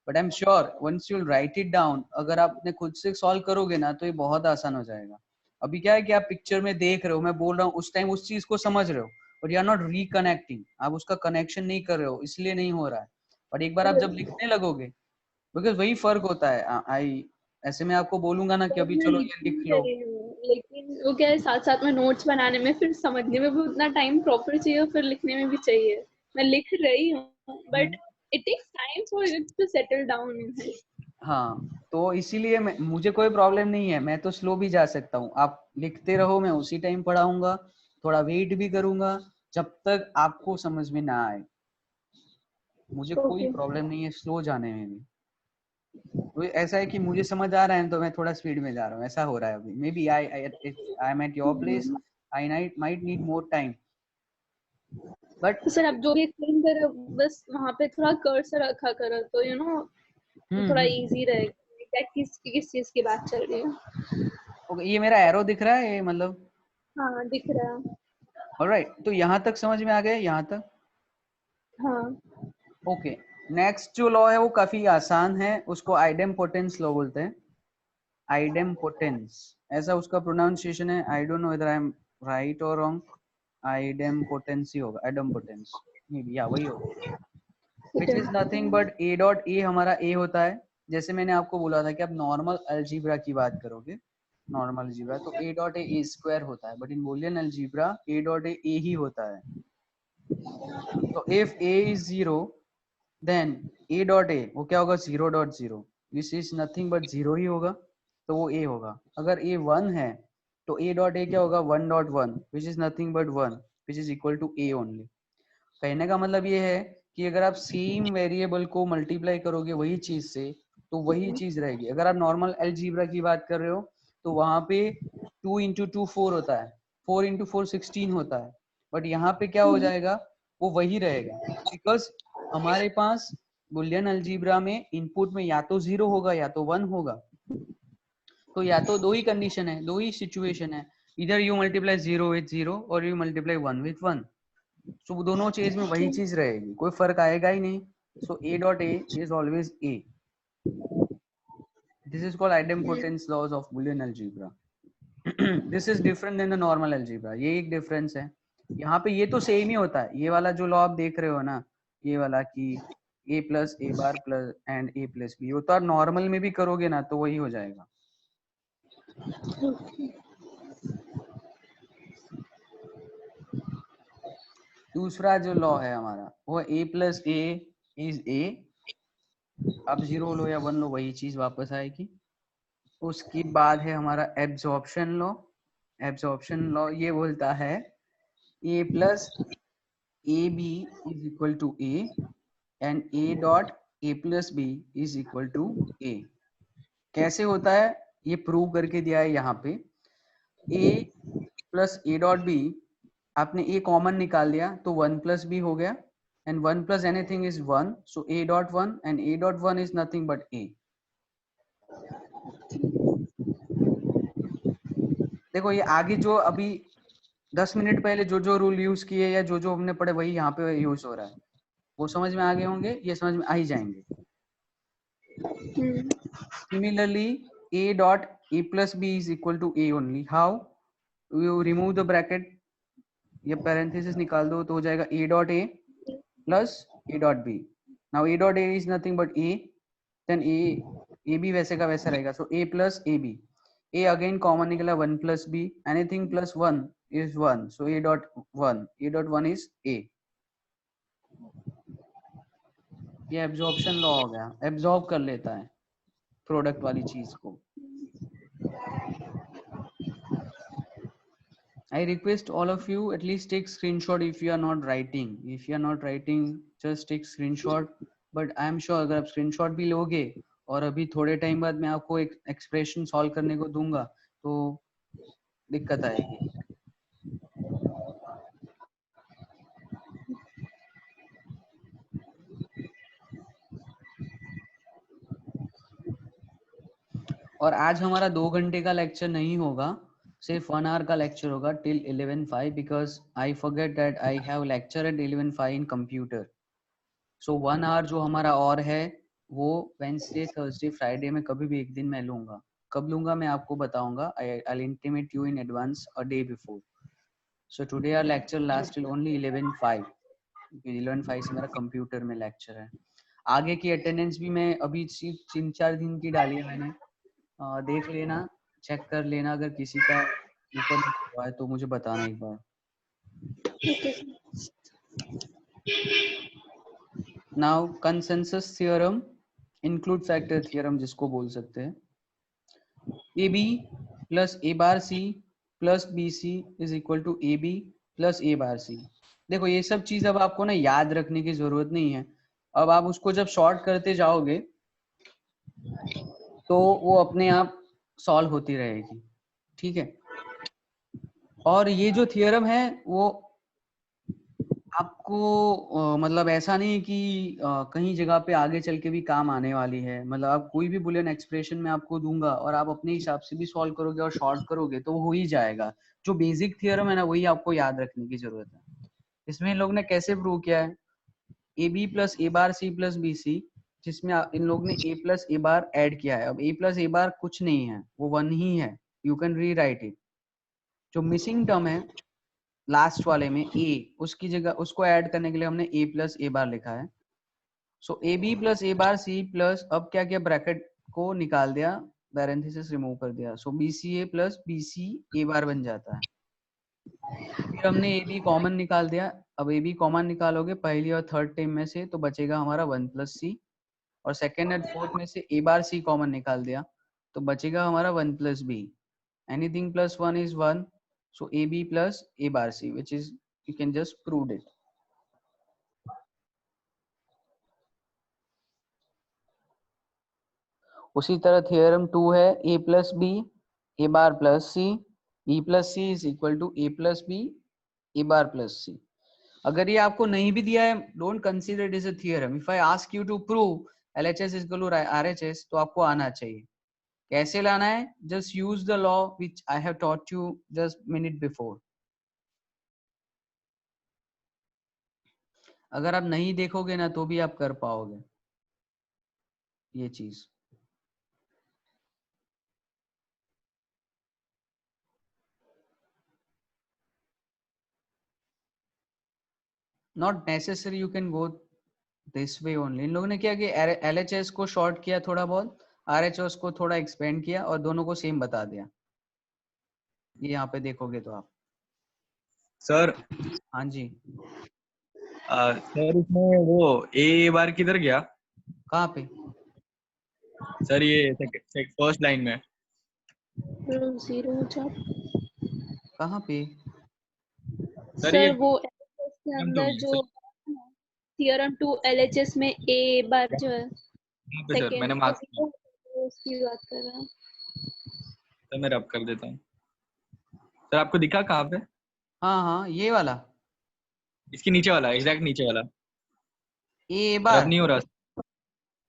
But I am sure once you write it down, अगर आप अपने खुद से solve करोगे ना तो ये बहुत आसान हो जाएगा। अभी क्या है कि आप पिक्चर में देख रहे हो, मैं बोल रहा हूँ उस टाइम उस चीज को समझ रहे हो, but you are not reconnecting, आप उसका कनेक्शन नहीं कर रहे हो, इसलिए नहीं हो रहा है। बट एक बार आप जब लिखने लगोगे, बिकॉज वही फर्क होता है। आई ऐसे में आपको बोलूंगा ना कि अभी मैं चलो लिख ये लिख भी लो। रही हूँ, लेकिन वो क्या है, साथ साथ में नोट्स बनाने में फिर समझने में भी उतना टाइम प्रॉपर चाहिए और फिर लिखने में भी चाहिए। मैं लिख रही हूँ but it takes time for it to settle down in head. हाँ तो इसीलिए मुझे कोई प्रॉब्लम नहीं है, मैं तो स्लो भी जा सकता हूँ, आप लिखते रहो, मैं उसी टाइम पढ़ाऊंगा, थोड़ा वेट भी करूंगा जब तक आपको समझ में ना आए। मुझे कोई ओके। प्रॉब्लम नहीं है स्लो जाने में भी। तो ऐसा है कि मुझे समझ आ रहा है तो मैं थोड़ा स्पीड में जा रहा हूँ, ऐसा हो रहा है अभी। Maybe I am at your place, I might need more time, but तो सर आप जो भी एक्सप्लेन कर रहे हो बस वहाँ पे थोड़ा कर्सर रखा करो तो थोड़ा इजी रहेगा क्या किस किस चीज की बात चल रही है। ओके, ये मेरा एरो दिख रहा है, ये मतलब हाँ दिख रहा है। ऑलराइट। तो यहाँ तक समझ में आ गया, यहाँ तक? हाँ ओके, नेक्स्ट जो लॉ है वो काफी आसान है, उसको आइडेम्पोटेंस लॉ बोलते हैं। आइडेम्पोटेंस ऐसा उसका प्रोनाउंसिएशन है, I don't know whether I am right और रॉन्ग। आइडेम्पोटेंस ही होगा, आइडेम्पोटेंस मे बी, या वही होगा। विच is nothing but A dot ए, हमारा ए होता है। जैसे मैंने आपको बोला था कि आप नॉर्मल अलजीब्रा की बात करोगे, नॉर्मल अलजीब्रा तो ए डॉट ए स्क्वायर होता है, but in Boolean algebra A dot A ही होता है। तो if A is 0 then A dot A वो क्या होगा, 0.0, विच इज नथिंग बट 0 ही होगा, तो वो ए होगा। अगर ए 1 है तो ए डॉट ए क्या होगा, 1.1, which is nothing but 1, which is equal to A only. कहने का मतलब ये है कि अगर आप सेम वेरिएबल को मल्टीप्लाई करोगे वही चीज से तो वही चीज रहेगी। अगर आप नॉर्मल अलजीब्रा की बात कर रहे हो तो वहां पे 2 इंटू 2 4 होता है, 4 इंटू 4 16 होता है, बट यहाँ पे क्या हो जाएगा, वो वही रहेगा, बिकॉज हमारे पास बुलियन अलजीब्रा में इनपुट में या तो 0 होगा या तो 1 होगा। तो या तो दो ही कंडीशन है, दो ही सिचुएशन है, इधर यू मल्टीप्लाई 0 विथ 0 और यू मल्टीप्लाई 1 विथ 1। सो दोनों चीज में वही चीज रहेगी, कोई फर्क आएगा ही नहीं। So A dot A is always A. This is called idempotence laws of Boolean algebra. This is different than the normal algebra, ये एक डिफरेंस है। यहाँ पे ये तो सेम ही होता है, ये वाला जो लॉ आप देख रहे हो ना, ये वाला कि a plus A bar plus and a plus B, वो तो आप नॉर्मल में भी करोगे ना तो वही हो जाएगा। दूसरा जो लॉ है हमारा वो a plus A is a, अब 0 लो या 1 लो वही चीज वापस आएगी। उसके बाद है हमारा एब्जॉर्प्शन लॉ। एब्जॉर्प्शन लॉ ये बोलता है a plus A B is equal to a and a dot a plus B is equal to a। कैसे होता है ये प्रूव करके दिया है यहाँ पे। a plus A dot B, आपने a कॉमन निकाल दिया तो 1 प्लस बी हो गया, and 1 plus anything is 1, so a dot 1 and a dot 1 is nothing but a। देखो ये आगे जो अभी 10 मिनट पहले जो जो रूल यूज किए या जो जो हमने पढ़े वही यहाँ पे यूज हो रहा है, वो समझ में आ गए होंगे, ये समझ में आ ही जाएंगे। Similarly, a dot a plus b is equal to a only. How? You remove the bracket, ये parenthesis निकाल दो तो हो जाएगा a dot a plus a dot b. Now a dot a is nothing but a, then a b वैसे का वैसा रहेगा, so a plus a b. a again common निकला 1 plus b, anything plus 1 is 1, so a dot 1, a dot 1 is a. ये absorption law हो गया, absorb कर लेता है प्रोडक्ट वाली चीज को। I request all of you at least take screenshot if you are not writing. If you are not writing, just take screenshot. But I am sure अगर आप screenshot भी लोगे और अभी थोड़े टाइम बाद मैं आपको एक एक्सप्रेशन सॉल्व करने को दूंगा तो दिक्कत आएगी। और आज हमारा 2 घंटे का लेक्चर नहीं होगा, सिर्फ 1 आवर का लेक्चर होगा till 11:05 because I forget that I have lecture at 11:05 in computer. So 1 hour जो हमारा और है वो वेंसडे थर्सडे फ्राइडे में कभी भी एक दिन मैं लूंगा। कब लूंगा मैं आपको बताऊंगा, I will intimate you in advance a day before. So today our lecture last till only 11:05, 11:05 से मेरा कंप्यूटर में लेक्चर है। आगे की अटेंडेंस भी मैं अभी सिर्फ 3-4 दिन की डाली है मैंने, देख लेना, चेक कर लेना, अगर किसी का ऊपर हुआ है तो मुझे बताना एक बार। Now consensus theorem, include factor theorem जिसको बोल सकते हैं, A B plus A bar C plus B C is equal to A B plus A bar C. देखो ये सब चीज अब आपको ना याद रखने की जरूरत नहीं है, अब आप उसको जब शॉर्ट करते जाओगे तो वो अपने आप सॉल्व होती रहेगी, ठीक है। और ये जो थियरम है वो आपको मतलब ऐसा नहीं कि कहीं जगह पे आगे चल के भी काम आने वाली है। मतलब आप कोई भी बुलियन एक्सप्रेशन में आपको दूंगा और आप अपने हिसाब से भी सॉल्व करोगे और शॉर्ट करोगे तो वो हो ही जाएगा। जो बेसिक थियरम है ना वही आपको याद रखने की जरूरत है। इसमें इन लोग ने कैसे प्रूव किया है, A B plus A bar C plus B C, जिसमें इन लोग ने ए प्लस ए बार एड किया है। अब ए प्लस ए बार कुछ नहीं है, वो 1 ही है, यू कैन री राइट इट। जो मिसिंग टर्म है लास्ट वाले में ए, उसकी जगह उसको ऐड करने के लिए हमने ए प्लस ए बार लिखा है। So A B plus A bar C plus, अब क्या किया, ब्रैकेट को निकाल दिया, पैरेंथेसिस रिमूव कर दिया, सो B C A plus B C A बार बन जाता है। फिर हमने ए बी कॉमन निकाल दिया। अब ए बी कॉमन निकालोगे पहली और थर्ड टर्म में से तो बचेगा हमारा 1 प्लस सी, और सेकेंड एंड फोर्थ में से ए बार सी कॉमन निकाल दिया तो बचेगा हमारा 1 plus B. Anything plus 1 is 1, so AB plus A bar C, which is you can just prove it. उसी तरह थ्योरम 2 है A plus B A bar plus C, B plus C is equal to A plus B A bar plus C. अगर ये आपको नहीं भी दिया है, don't consider it as a theorem. If I ask you to prove LHS is equal to RHS, तो आपको आना चाहिए। कैसे लाना है, just use the law which I have taught you just minute before. अगर आप नहीं देखोगे ना तो भी आप कर पाओगे ये चीज। Not necessary you can go this way only. इन लोगों ने क्या किया, LHS को शॉर्ट किया थोड़ा बहुत, RHS को थोड़ा एक्सपेंड किया और दोनों को सेम बता दिया। ये यहाँ पे देखोगे तो आप। सर हाँ जी, सर इसमें वो ए बार किधर गया कहाँ पे? सर? ये फर्स्ट लाइन में 0 कहाँ पे? सर ये सर वो LHS के हम अंदर तो जो थियरम 2 LHS में A बार जो है यहाँ पे सर मैंने मार्क किया। उसकी बात कर रहा हूँ। सर मैं रब कर देता हूँ। सर आपको दिखा कहाँ पे? हाँ हाँ, ये वाला इसके नीचे वाला, एग्जैक्ट नीचे वाला। ए रब बार। नहीं हो रहा।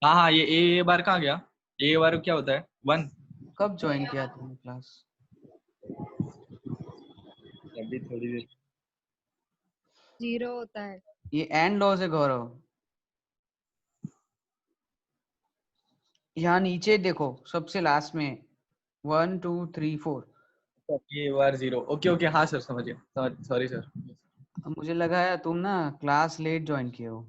हाँ हाँ, ये ए बार कहाँ गया? ए बार क्या होता है? 1। कब ज्वाइन किया तुमने क्लास? अभी थोड़ी देर। 0 होता है। ये एंड लॉज है गौरव। यहाँ नीचे देखो सबसे लास्ट में 1 2 3 4। ए बार 0। ओके ओके, हाँ सर समझ गया। Sorry sir. मुझे लगा है तुम ना क्लास लेट ज्वाइन किए हो।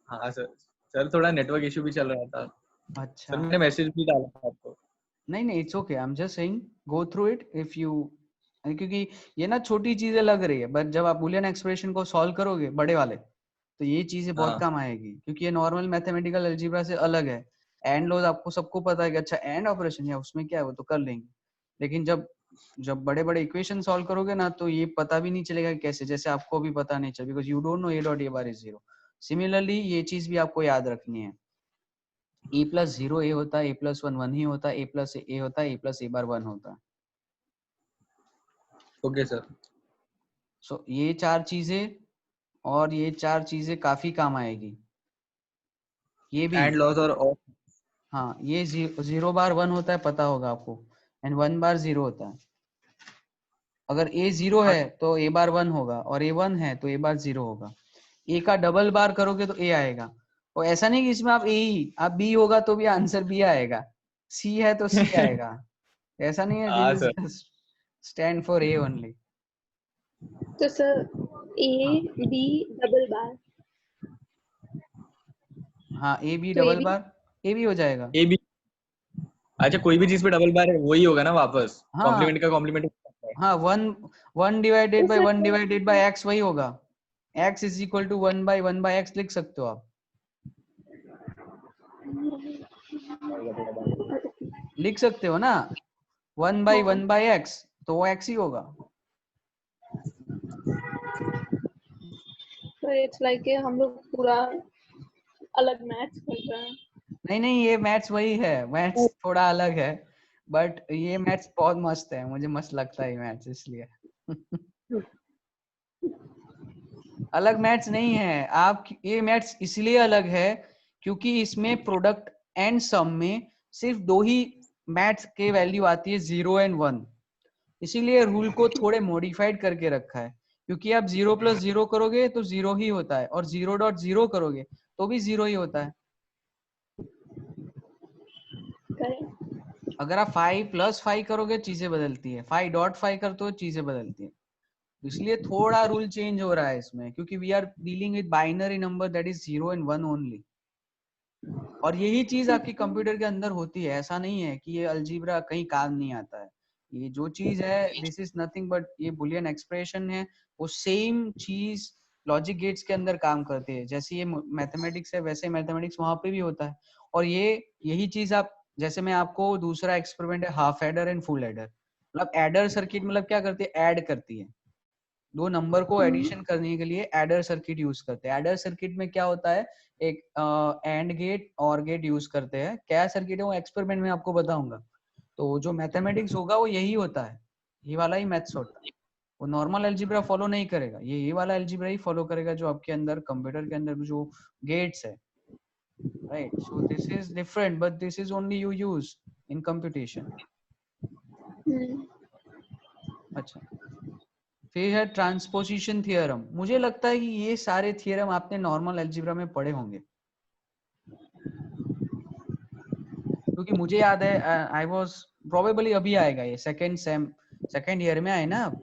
हाँ सर, सर थोड़ा नेटवर्क इशू भी चल रहा था। अच्छा, सर मैंने मैसेज भी डाला था आपको। नहीं नहीं, it's okay, I am just saying go through it if you, क्योंकि ये ना छोटी चीजें लग रही है बट जब आप बुलियन एक्सप्रेशन को सॉल्व करोगे बड़े वाले तो ये चीजें बहुत हाँ काम आएगी, क्योंकि ये नॉर्मल मैथमेटिकल अलजेब्रा से अलग है। एंड लॉज आपको सबको पता है कि अच्छा एंड ऑपरेशन है उसमें क्या है वो तो कर लेंगे, लेकिन जब जब बड़े बड़े इक्वेशन सॉल्व करोगे ना तो ये पता भी नहीं चलेगा कि कैसे, जैसे आपको भी पता नहीं चलेगा because you don't know A dot A bar is 0। Similarly ये चीज भी आपको याद रखनी है। ए प्लस 0 ए होता है, ए प्लस 1 1 ही होता है, ए प्लस ए होता है, ए प्लस ए बार 1 होता है। Okay sir. सो ये चार चीजें, और ये चार चीजें काफी काम आएगी। ये भी, एंड लॉस और हाँ ये 0 बार 1 होता है पता होगा आपको, एंड 1 बार 0 होता है। अगर ए 0 है तो ए बार 1 होगा, और ए 1 है तो ए बार 0 होगा। ए का डबल बार करोगे तो ए आएगा। और ऐसा नहीं कि इसमें आप ए ही, आप बी होगा तो भी आंसर बी आएगा, सी है तो सी आएगा। ऐसा नहीं है, हाँ this sir. Is stand for A only. तो sir A B double bar, हाँ ए बी तो डबल AB बार, ए भी हो जाएगा। A B. अच्छा, कोई भी चीज पे डबल बार है वही होगा ना वापस? हाँ कॉम्प्लीमेंट का कॉम्प्लीमेंट। हाँ, 1 डिवाइडेड बाय तो 1 डिवाइडेड बाय एक्स वही होगा। x is equal to 1 by 1 by x लिख सकते हो आप, लिख सकते हो ना 1 बाय 1 बाय एक्स, तो वो x ही होगा। सर इट्स लाइक हम लोग पूरा अलग मैथ्स कर रहे हैं। नहीं नहीं, ये मैथ्स वही है, मैथ्स थोड़ा अलग है बट ये मैथ्स बहुत मस्त है, मुझे मस्त लगता है मैथ्स इसलिए। अलग मैथ्स नहीं है आप, ये मैथ्स इसलिए अलग है क्योंकि इसमें प्रोडक्ट एंड सम में सिर्फ दो ही मैथ्स के वैल्यू आती है 0 एंड 1, इसीलिए रूल को थोड़े मॉडिफाइड करके रखा है। क्योंकि आप 0 प्लस 0 करोगे तो 0 ही होता है, और 0.0 करोगे तो भी 0 ही होता है। अगर आप 5 प्लस 5 करोगे चीजें बदलती है, 5.5 करते हो चीजें बदलती है। इसलिए थोड़ा रूल चेंज हो रहा है इसमें, क्योंकि we are dealing with binary number that is 0 and 1 only. और यही चीज आपकी कंप्यूटर के अंदर होती है, ऐसा नहीं है कि ये अलजीब्रा कहीं काम नहीं आता है। ये जो चीज है दिस इज नथिंग बट ये बुलियन एक्सप्रेशन है, वो सेम चीज लॉजिक गेट्स के अंदर काम करती है। जैसे ये मैथमेटिक्स है वैसे मैथमेटिक्स वहां पे भी होता है। और ये यही चीज आप, जैसे मैं आपको दूसरा एक्सपेरिमेंट है half adder and full adder, मतलब एडर सर्किट मतलब क्या करती है, ऐड करती है दो नंबर को एडिशन करने के लिए एडर सर्किट यूज करते हैं। एडर सर्किट में क्या होता है, एक एंड गेट और गेट यूज करते हैं। क्या सर्किट है वो एक्सपेरिमेंट में आपको बताऊंगा। तो जो मैथमेटिक्स होगा वो यही होता है, ये वाला ही मैथ्स होता है। वो नॉर्मल अलजेब्रा फॉलो नहीं करेगा, ये वाला अलजेब्रा ही फॉलो करेगा जो आपके अंदर कंप्यूटर के अंदर जो गेट्स है, right. So this is different but this is only you use in computation. अच्छा, फिर है ट्रांसपोजिशन थ्योरम। मुझे लगता है कि ये सारे थ्योरम आपने नॉर्मल अलजेब्रा में पढ़े होंगे, क्योंकि मुझे याद है आई वाज प्रोबेबली अभी आएगा ये सेकंड ईयर में आए ना आप,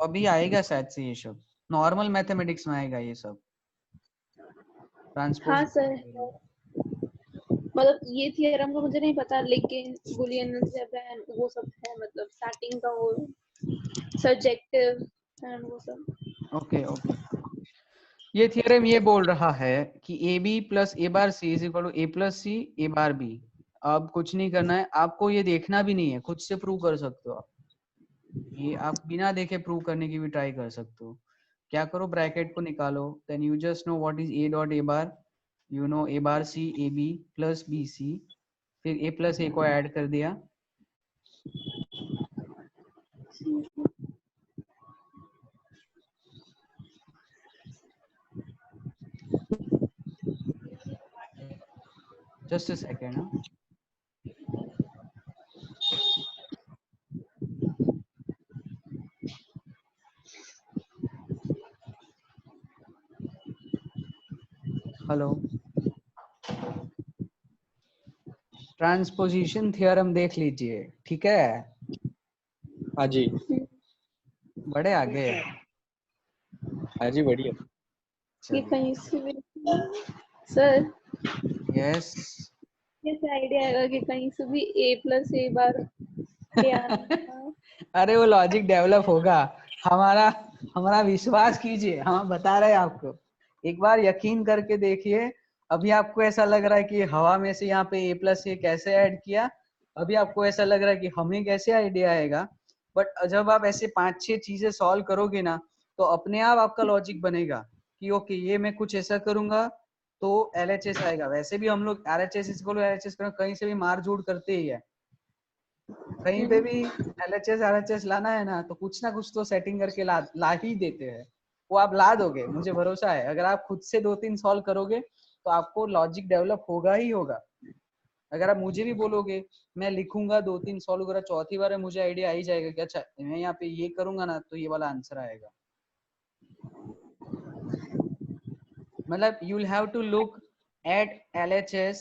अभी आएगा शायद से ये सब। नॉर्मल मैथमेटिक्स में आएगा ये सब, ट्रांसपोज। हाँ सर, मतलब ये थियरम का मुझे नहीं पता, लेकिन बुलियन अलजेब्रा वो सब है, मतलब स्टार्टिंग का वो सब्जेक्टिव एंड वो सब। ओके ओके, ये थियरम ये बोल रहा है कि A B plus A bar C is equal to A plus C A bar B. अब कुछ नहीं करना है आपको, ये देखना भी नहीं है, खुद से प्रूव कर सकते हो आप। ये आप बिना देखे प्रूव करने की भी ट्राई कर सकते हो। क्या करो, ब्रैकेट को निकालो, then you just know what is A dot A bar, you know A bar C A B plus B C, फिर ए प्लस ए को ऐड कर दिया, just a second. Hello, transposition theorem देख लीजिए, ठीक है? हाँ जी, बड़े आगे है। हाँ जी, बढ़िया। ये कहीं से भी सर यस, कैसे आइडिया आएगा कि कहीं से भी ए प्लस ए बार ए आना? अरे वो लॉजिक डेवलप होगा, हमारा हमारा विश्वास कीजिए, हम बता रहे हैं आपको, एक बार यकीन करके देखिए। अभी आपको ऐसा लग रहा है कि हवा में से यहाँ पे ए प्लस ए कैसे ऐड किया, अभी आपको ऐसा लग रहा है कि हमें कैसे आइडिया आएगा, बट जब आप ऐसे 5-6 चीजें सॉल्व करोगे ना, तो अपने आप आपका लॉजिक बनेगा कि ओके ये मैं कुछ ऐसा करूंगा तो LHS आएगा। वैसे भी हम लोग RHS इसको LHS कहीं से भी मार झूठ करते ही है, कहीं पे भी LHS RHS लाना है ना, तो कुछ ना कुछ तो सेटिंग करके ला ही देते हैं। वो आप ला दोगे, मुझे भरोसा है। अगर आप खुद से 2-3 सॉल्व करोगे तो आपको लॉजिक डेवलप होगा ही होगा। अगर आप मुझे भी बोलोगे, मैं लिखूंगा 2-3 सॉल्व करा, चौथी बार में मुझे आइडिया आ ही जाएगा कि अच्छा मैं यहाँ पे ये करूंगा ना तो ये वाला आंसर आएगा। मतलब you will have to look at LHS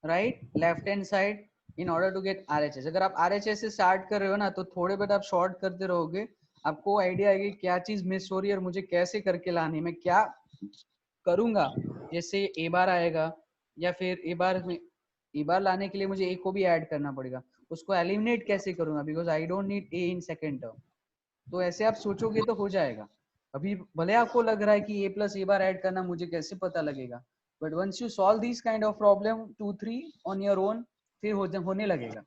right, left hand side, in order to get RHS। अगर आप RHS से स्टार्ट कर रहे हो ना, तो थोड़े बहुत आप शॉर्ट करते रहोगे, आपको आइडिया आएगी क्या चीज मिस हो रही है और मुझे कैसे करके लानी, मैं क्या करूंगा। जैसे ए बार आएगा, या फिर ए बार लाने के लिए मुझे ए को भी ऐड करना पड़ेगा, उसको एलिमिनेट कैसे करूंगा, because I don't need a in second term. तो ऐसे आप सोचोगे तो हो जाएगा। अभी भले आपको लग रहा है कि ए प्लस ए बार ऐड करना मुझे कैसे पता लगेगा, but once you solve this kind of problem 2-3 on your own, फिर होने लगेगा।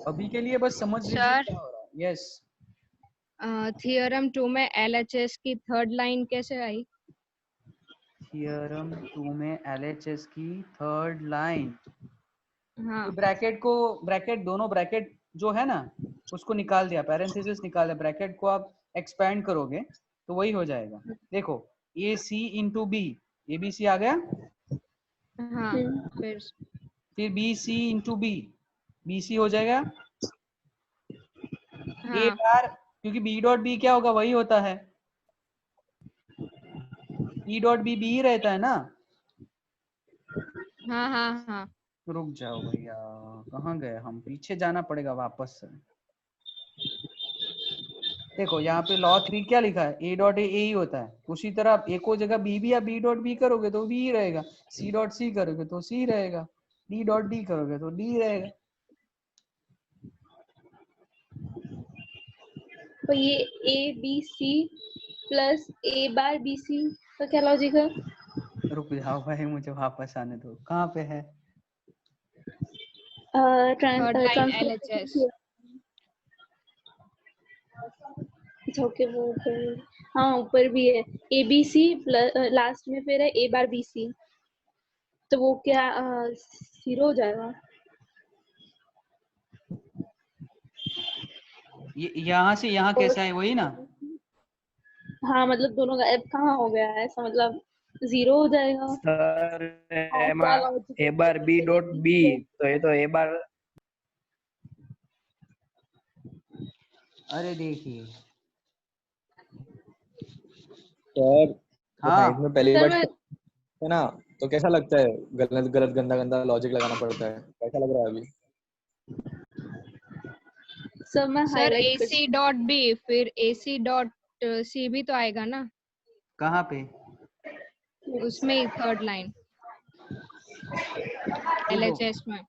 अभी के लिए बस समझ लीजिए सर, क्या हो रहा है। यस, थियरम 2 में LHS की थर्ड लाइन कैसे आई? थियरम 2 में LHS की थर्ड लाइन, हाँ, ब्रैकेट दोनों ब्रैकेट जो है ना उसको निकाल दिया, पैरेंथेसिस निकाल दिया, ब्रैकेट को आप एक्सपैंड करोगे तो वही हो जाएगा। देखो AC इंटू बी, ABC आ गया, हाँ, फिर BC इंटू बी, BC हो जाएगा। हाँ, ए बार, क्योंकि B डॉट बी क्या होगा, वही होता है, E डॉट बी ही रहता है ना। हाँ, हाँ, हाँ। रुक जाओ भैया, कहाँ गए हम, पीछे जाना पड़ेगा वापस से। देखो यहाँ पे लॉ 3 क्या लिखा है, ए डॉट ए ही होता है, उसी तरह आप ए को जगह बी भी या बी डॉट बी करोगे तो बी ही रहेगा, सी डॉट सी करोगे तो सी रहेगा, डी डॉट डी करोगे तो डी रहेगा। तो ये A B C plus A bar B C का क्या लॉजिक है? रुक जाओ भाई, मुझे वापस आने दो, कहाँ पे है? Third line LHS। ओके, वो ऊपर, हाँ ऊपर भी है A B C plus last में फिर है ए बार बी सी, तो वो क्या 0 हो जाएगा? ये यहाँ से यहाँ कैसा है, वही ना? हाँ, मतलब दोनों गायब कहाँ हो गया है, ऐसा मतलब 0 हो जाएगा। सर ए बार बी डॉट बी, तो ये तो ए बार। अरे देखिए सर, हाँ साइंस में पहली सर बार है ना, तो कैसा लगता है, गलत गलत गंदा गंदा लॉजिक लगाना पड़ता है, कैसा लग रहा है अभी? सर मैं sir highlight AC dot B फिर AC डॉट सी भी तो आएगा ना कहाँ पे? उसमें ही थर्ड लाइन LHS में।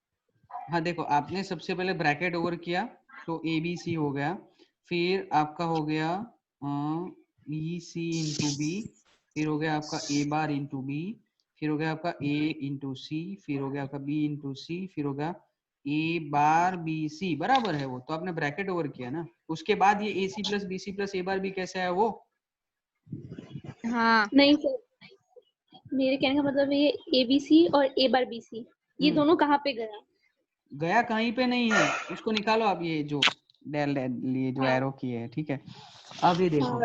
हाँ देखो, आपने सबसे पहले ब्रैकेट ओवर किया तो ए बी सी हो गया, फिर आपका हो गया बी सी इंटू बी, फिर हो गया आपका ए बार इंटू बी, फिर हो गया आपका ए इंटू सी, फिर हो गया आपका बी इंटू सी, फिर हो गया ए बार बी सी, बराबर है वो, तो आपने ब्रैकेट ओवर किया ना। उसके बाद ये A C plus B C plus A bar B कैसे आया वो? हाँ नहीं सर, मेरे कहने का मतलब ये ABC और A बार BC ये दोनों कहाँ पे गया? गया कहीं पे नहीं है, उसको निकालो आप, ये जो डेल ये जो एरो की है, ठीक है। अब ये देखो,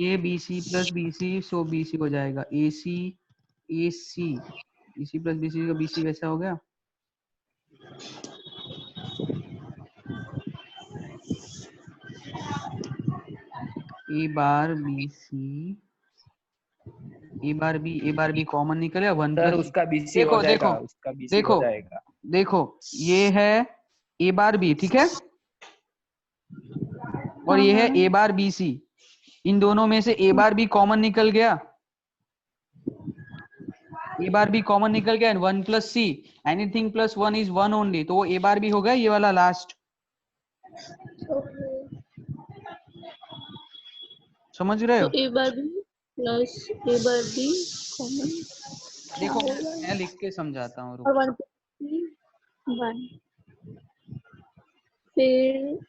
A B C plus B C, so B C हो जाएगा A C B C plus B C का बी सी वैसा हो गया। A bar B C, A bar B common निकल गया, 1 सर प्लस। उसका BC देखो हो जाएगा, देखो उसका BC देखो हो जाएगा। देखो, ये है ए बार बी, ठीक है, और ये है ए बार बी सी। इन दोनों में से ए बार बी कॉमन निकल गया, ए बार बी कॉमन निकल गया, 1 plus C, anything plus 1 is 1 only, तो वो ए बार बी हो गया, ये वाला लास्ट। समझ रहे तो हो? A bar B plus A bar B common देखो मैं लिख के समझाता हूँ, और 1 1 फिर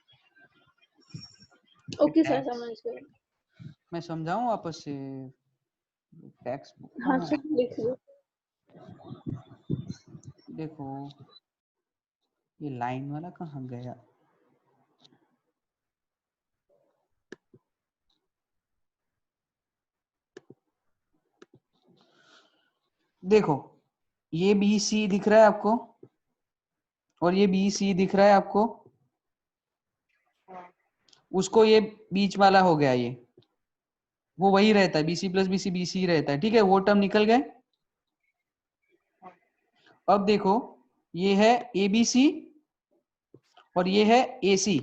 ओके सर समझ गए। मैं समझाऊं वापस से टेक्स्ट बुक? हाँ सर लिख लो। देखो ये लाइन वाला कहाँ गया? देखो ये बी सी दिख रहा है आपको, और ये बी सी दिख रहा है आपको, उसको ये बीच वाला हो गया, ये वो वही रहता है, बीसी प्लस बीसी बीसी रहता है, ठीक है, वो टर्म निकल गए। अब देखो ये है एबीसी और ये है एसी।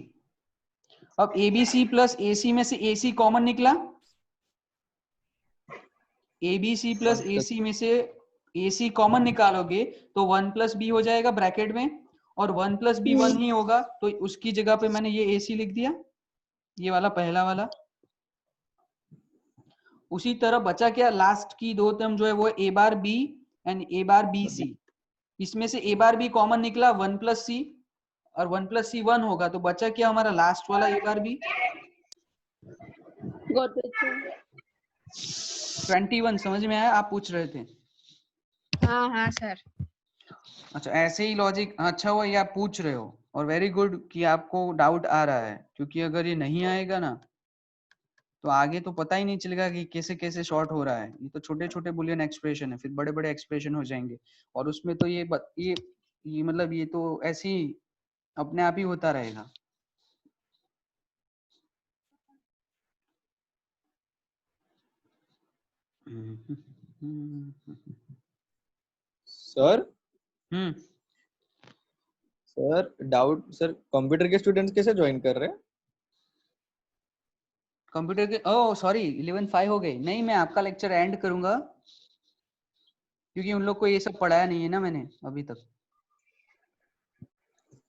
अब एबीसी प्लस एसी में से एसी कॉमन निकला, एबीसी प्लस एसी में से एसी कॉमन निकालोगे तो 1 प्लस बी हो जाएगा ब्रैकेट में, और 1 प्लस बी 1 ही होगा, तो उसकी जगह पे मैंने ये एसी लिख दिया, ये वाला पहला वाला। उसी तरह बचा क्या, लास्ट की दो टर्म जो है वो A bar B and A bar B C. इसमें से ए बार बी कॉमन निकला 1 प्लस सी, और 1 प्लस सी 1 होगा, तो बचा क्या हमारा लास्ट वाला ए बार बी। Got it. 21 समझ में आया? आप पूछ रहे थे। हाँ हाँ सर। अच्छा ऐसे ही लॉजिक, अच्छा हुआ ये आप पूछ रहे हो, और वेरी गुड कि आपको डाउट आ रहा है, क्योंकि अगर ये नहीं आएगा ना तो आगे तो पता ही नहीं चलेगा कि कैसे कैसे शॉर्ट हो रहा है। ये तो छोटे छोटे बुलियन एक्सप्रेशन है, फिर बड़े बड़े एक्सप्रेशन हो जाएंगे, और उसमें तो ये मतलब ये तो ऐसे ही अपने आप ही होता रहेगा। Sir sir doubt sir, computer के स्टूडेंट्स कैसे ज्वाइन कर रहे हैं? कंप्यूटर के, ओह सॉरी 11:05 हो गए। नहीं मैं आपका लेक्चर एंड करूंगा, क्योंकि उन लोग को ये सब पढ़ाया नहीं है ना मैंने अभी तक।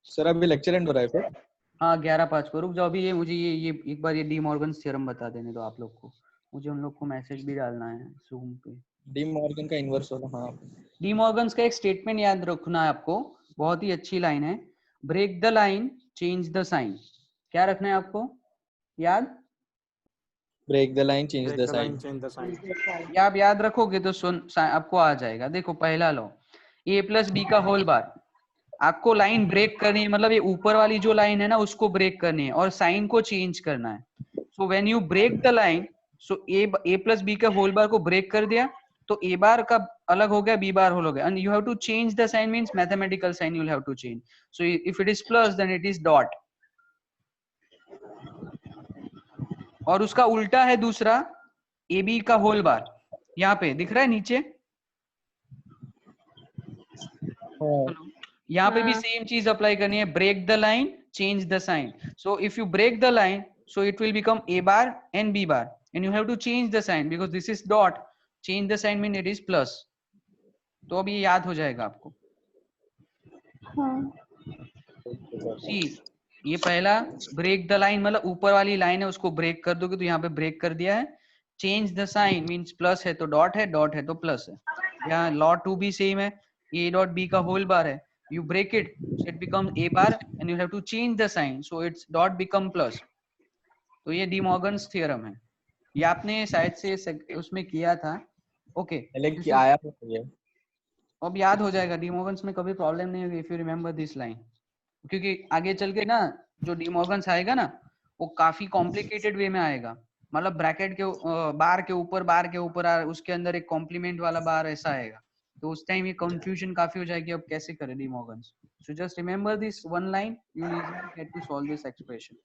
सर अभी लेक्चर एंड हो रहा है फिर? हाँ 11:05 को। रुक जाओ अभी, ये मुझे ये एक बार ये डी मॉर्गन थ्योरम बता देने दो आप लोग को, मुझे उन लोग को मैसेज भी डालना है जूम पे। डी मॉर्गन का इनवर्स वाला, हाँ। डी मॉर्गन्स का एक स्टेटमेंट याद रखना है आपको, बहुत ही अच्छी लाइन है, break the line change the sign. क्या रखना है आपको याद? Break the line change the sign. ये आप याद रखोगे तो आपको आ जाएगा। देखो पहला लॉ, ए प्लस बी का होल बार, आपको लाइन ब्रेक करनी है, मतलब ये ऊपर वाली जो लाइन है ना उसको ब्रेक करनी है और साइन को चेंज करना है। So when you break the line, so A plus B का होल बार को ब्रेक कर दिया, तो ए बार का अलग हो गया, बी बार होल हो गया, and you have to change the sign, means mathematical sign you will have to change. So if it is plus then it is dot, और उसका उल्टा है दूसरा, ए बी का होल बार, यहाँ पे दिख रहा है नीचे, यहाँ पे भी सेम चीज अप्लाई करनी है, break the line change the sign. So if you break the line, so it will become a bar and b bar, and you have to change the sign because this is dot. Change the sign mean it is plus. तो अब ये याद हो जाएगा आपको. See, ये पहला break the line मतलब ऊपर वाली लाइन है उसको ब्रेक कर दोगे तो यहाँ पे ब्रेक कर दिया है. Change the sign means plus है तो डॉट है तो प्लस है. यहाँ लॉ 2 भी सेम है. ए डॉट बी का होल बार है. You break it, so it becomes a bar, and you have to change the sign, so its dot become plus. तो ये डी मॉर्गन्स थ्योरम है. ये आपने शायद से उसमें किया था. ओके लेकिन आया तो ये अब याद हो जाएगा. डी मॉर्गन्स में कभी प्रॉब्लम नहीं होगी if you remember this line, क्योंकि आगे चल के ना जो डी मॉर्गन्स आएगा ना वो काफी कॉम्प्लिकेटेड वे में आएगा. मतलब ब्रैकेट के बार के ऊपर उसके अंदर एक कॉम्प्लीमेंट वाला बार ऐसा आएगा. तो उस टाइम ये कंफ्यूजन काफी हो जाएगी अब कैसे करें De Morgan's. So just remember this one line, you will easily get to solve this expression.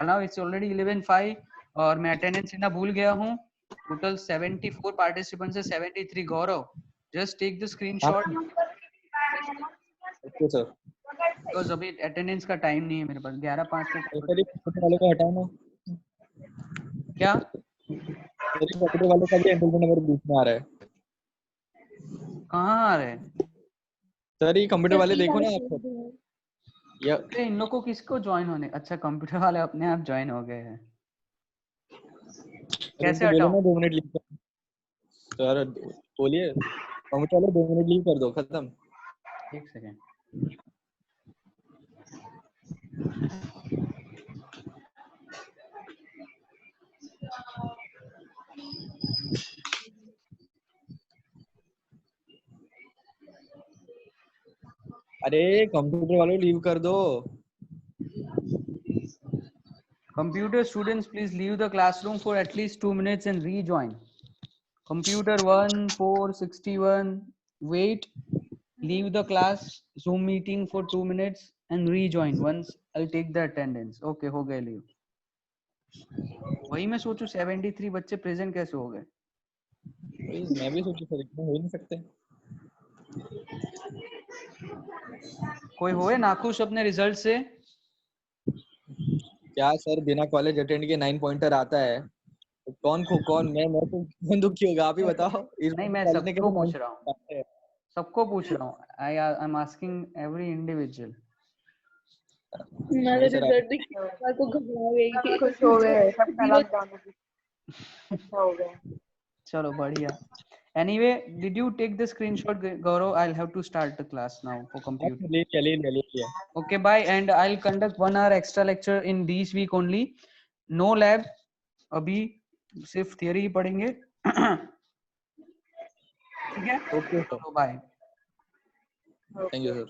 Now it's already 11:05 और मैं अटेंडेंस लेना भूल गया हूँ. टोटल 74 पार्टिसिपेंट्स है. 73 Gaurav, just take the screenshot. Okay sir. Because अभी अटेंडेंस का टाइम नहीं है मेरे पास. 11:05 सर कंप्यूटर वाले को हटाओ ना. क्या सर कंप्यूटर वाले का भी एनरोलमेंट नंबर बीच में आ रहा है. कहाँ आ रहे हैं सर ये कंप्यूटर वाले देखो ना आप. या इन लोग को किसको ज्वाइन होने. अच्छा कंप्यूटर वाले अपने आप ज्वाइन हो गए हैं. कैसे बोलो हटाऊं? ना 2 मिनट लीव कर. सर बोलिए कंप्यूटर वाले 2 मिनट लीव कर दो, खत्म. एक सेकेंड. अरे कंप्यूटर वालों लीव कर दो. Computer students, please leave the classroom for at least 2 minutes and rejoin. Computer 1461, wait, leave the class Zoom meeting for 2 minutes and rejoin once I'll take the attendance. Okay, हो गए leave. वही मैं सोचूं 73 बच्चे present कैसे हो गए. मैं भी सोचू सर इतना हो ही नहीं सकते. कोई होए नाखुश अपने रिजल्ट से. क्या सर बिना कॉलेज अटेंड के 9 पॉइंटर आता है तो कौन मैं तो कौन दुखी होगा आप ही बताओ. नहीं मैं सबको पूछ रहा हूँ. सबको पूछ रहा हूँ. I am asking every individual. मेरा रिजल्ट देख के को घबरा गई थी. खुश हो गए सबका लॉकडाउन अच्छा हो गया. चलो बढ़िया. Anyway, did you take the screenshot, Gaurav? I'll have to start the class now for computer. ले लिया. Okay, bye. And I'll conduct 1 hour extra lecture in this week only. No lab. अभी सिर्फ theory ही पढ़ेंगे. ठीक है? Okay, sir. Bye. Thank you, sir.